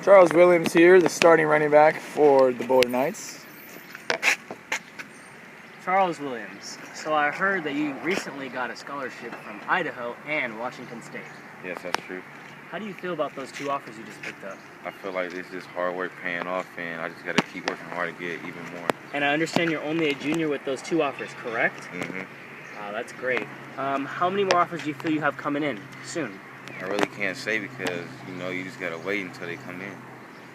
Charles Williams here, the starting running back for the Bullard Knights. Charles Williams. So I heard that you recently got a scholarship from Idaho and Washington State. Yes, that's true. How do you feel about those two offers you just picked up? I feel like this is hard work paying off, and I just got to keep working hard to get even more. And I understand you're only a junior with those two offers, correct? Mm-hmm. Wow, that's great. How many more offers do you feel you have coming in soon? I really can't say because, you just got to wait until they come in.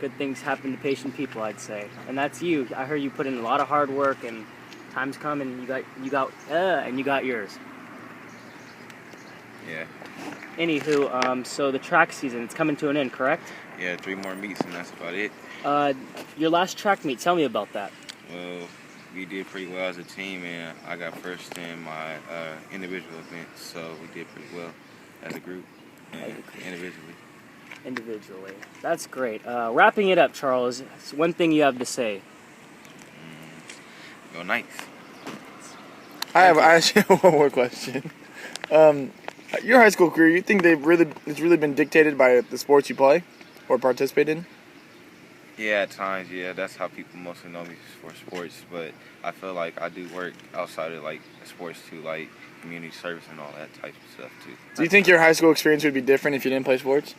Good things happen to patient people, I'd say. And that's you. I heard you put in a lot of hard work, and time's come, and you got yours. Yeah. Anywho, so the track season, it's coming to an end, correct? Yeah, 3 more meets, and that's about it. Your last track meet, tell me about that. Well, we did pretty well as a team, and I got first in my individual event, so we did pretty well as a group and individually. That's great. Wrapping it up, Charles, one thing you have to say. Go Knights. I actually have one more question. Your high school career, you think it's really been dictated by the sports you play or participate in? Yeah, at times, yeah. That's how people mostly know me for sports, but I feel like I do work outside of, sports, too, like community service and all that type of stuff, too. Do you think your high school experience would be different if you didn't play sports?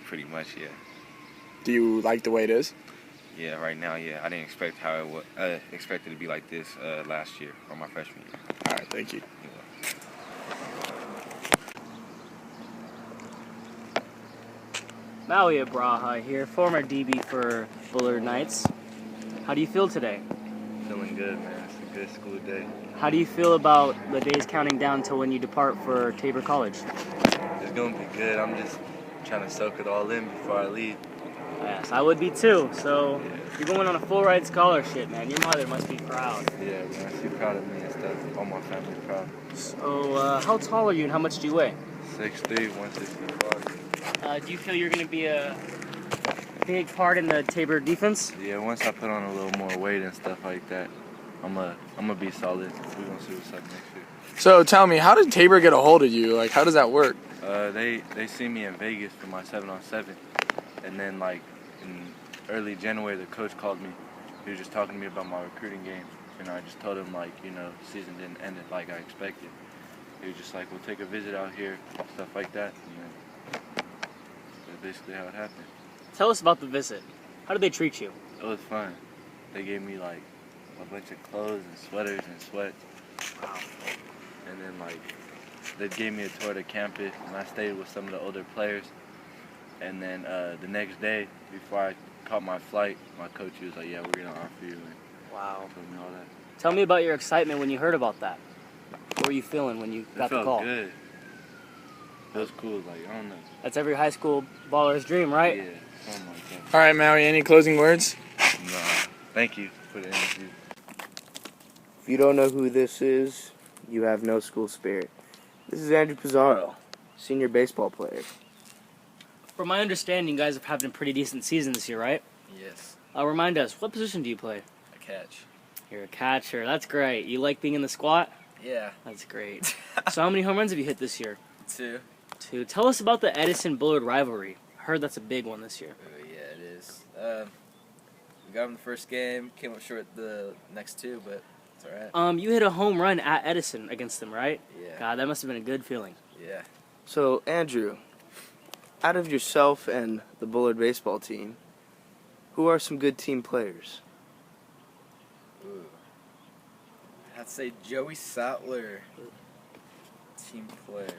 Pretty much, yeah. Do you like the way it is? Yeah, right now, yeah. I didn't expect expect it to be like this last year or my freshman year. All right, thank you. Maui Abraha here, former DB for Bullard Knights. How do you feel today? Feeling good, man. It's a good school day. How do you feel about the days counting down to when you depart for Tabor College? It's going to be good. I'm just trying to soak it all in before I leave. Yes, I would be too. So Yeah. you're going on a full ride scholarship, man. Your mother must be proud. Yeah, man. She's proud of me and stuff. All my family proud. So how tall are you and how much do you weigh? 6'3", 165. Do you feel you're going to be a big part in the Tabor defense? Yeah, once I put on a little more weight and stuff like that, I'm gonna be solid. We're going to see what's up next year. So tell me, how did Tabor get a hold of you? How does that work? They see me in Vegas for my 7-on-7, and then in early January the coach called me. He was just talking to me about my recruiting game, and I just told him season didn't end it like I expected. He was just like, we'll take a visit out here, stuff like that, and then that's basically how it happened. Tell us about the visit. How did they treat you? It was fun. They gave me a bunch of clothes and sweaters and sweats. Wow. And then they gave me a tour of the campus, and I stayed with some of the older players. And then the next day, before I caught my flight, my coach was like, yeah, we're going to offer you. And Wow. told me all that. Tell me about your excitement when you heard about that. What were you feeling when you got the call? It felt good. It was cool. I don't know. That's every high school baller's dream, right? Yeah, something like that. All right, Maui, any closing words? No, thank you for the interview. If you don't know who this is, you have no school spirit. This is Andrew Pizarro, senior baseball player. From my understanding, you guys have had a pretty decent season this year, right? Yes, Remind us, what position do you play? a catch. You're a catcher. That's great. You like being in the squat? Yeah, That's great. So how many home runs have you hit this year? 2. 2. Tell us about the Edison-Bullard rivalry. I heard that's a big one this year. Oh, yeah, it is. We got him the first game, came up short the next 2, but it's alright. You hit a home run at Edison against them, right? Yeah. God, that must have been a good feeling. Yeah. So, Andrew, out of yourself and the Bullard baseball team, who are some good team players? Ooh. I'd say Joey Sattler. Team players.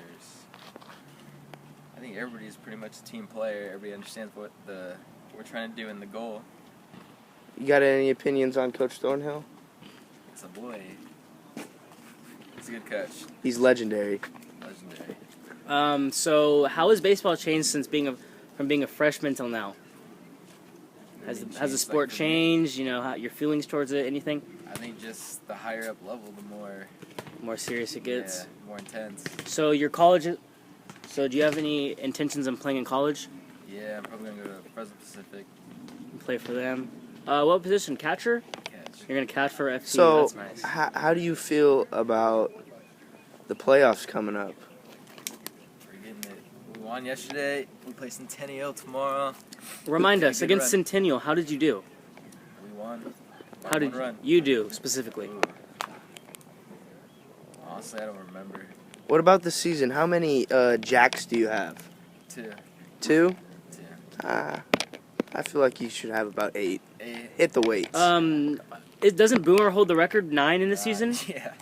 I think everybody's pretty much a team player. Everybody understands what we're trying to do in the goal. You got any opinions on Coach Thornhill? It's a boy. He's a good coach. He's legendary. Legendary. So how has baseball changed since from being a freshman till now? Has the sport changed? How your feelings towards it? Anything? I think just the higher up level, the More serious it gets. yeah, more intense. So your college. So do you have any intentions on playing in college? Yeah, I'm probably gonna go to Fresno Pacific. Play for them. What position? Catcher? Catch. You're gonna catch for FC. So, That's nice. how do you feel about the playoffs coming up? We're getting it. We want won yesterday. We play Centennial tomorrow. Remind Had a us, good against run. Centennial, how did you do? We won. By How did one run. you do, specifically? Ooh. Honestly, I don't remember. What about the season? How many jacks do you have? 2. 2? 2. I feel like you should have about 8. 8. Hit the weights. Doesn't Boomer hold the record 9 in the season? Yeah.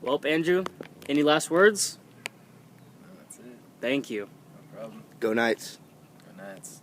Well, Andrew, any last words? No, that's it. Thank you. No problem. Go Knights. Go Knights.